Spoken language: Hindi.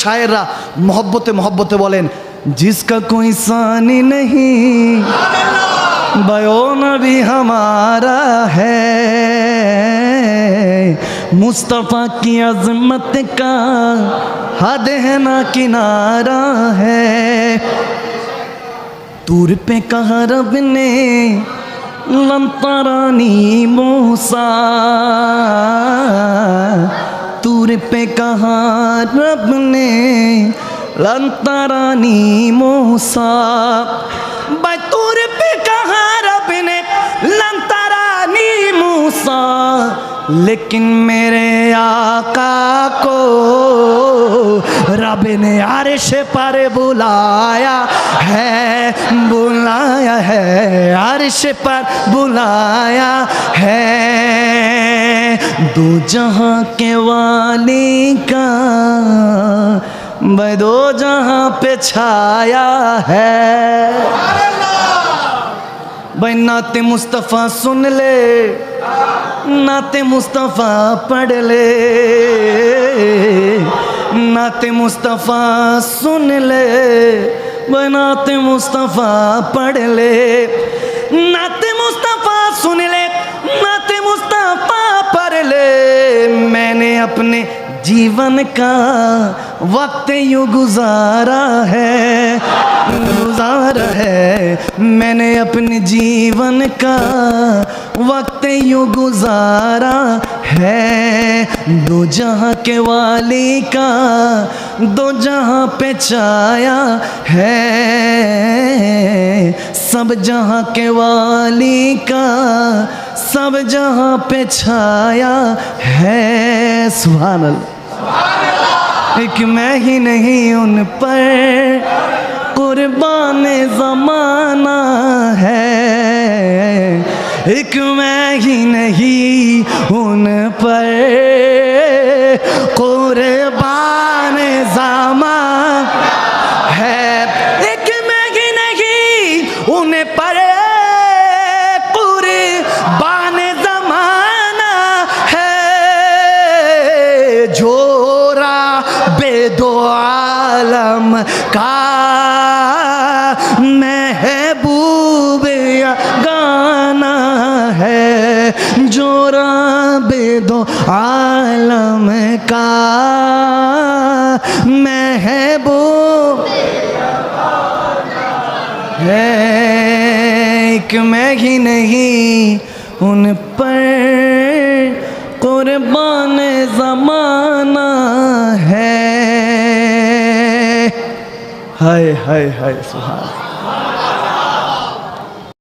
शायररा मोहब्बते मोहब्बते बोलें जिसका कोई सानी नहीं बयो नबी हमारा है, मुस्तफ़ा की अज़मत का हद है ना किनारा है। तूर पे कहा रब ने लन तरानी मूसा, तूर पे कहा रब ने लन तरानी मूसा, तूर पे कहा रब ने लन तरानी मूसा, लेकिन मेरे आका को रब ने अर्श पर बुलाया है, बुलाया है, अर्श पर बुलाया है। दो जहां के वाली का भाई दो जहां पे छाया है। भाई नाते मुस्तफ़ा सुन ले, नाते मुस्तफ़ा पढ़ ले, नाते मुस्तफ़ा सुन ले, भाई नाते मुस्तफ़ा पढ़ ले, नाते मुस्तफ़ा सुन ले, नाते मुस्तफ़ा पढ़ ले। मैंने अपने जीवन का वक्त यूँ गुजारा है, गुजारा है, मैंने अपने जीवन का वक्त यूँ गुजारा है। दो जहां के वाली का दो जहां पे छाया है, सब जहां के वाली का सब जहां पे छाया है। सुभान अल्लाह। एक मैं ही नहीं उन पर कुर्बान ज़माना है, एक मैं ही नहीं उन पर कुर्बान ज़माना है, एक मैं ही नहीं उन पर कुर्बान ज़माना है। जोरा बेदो आलम का महबूब गाना है, जोरा बेदो आलम का महबूब है, एक मैं ही नहीं उन पर कुर्बान ज़माना है। हाय हाय हाय सुभान।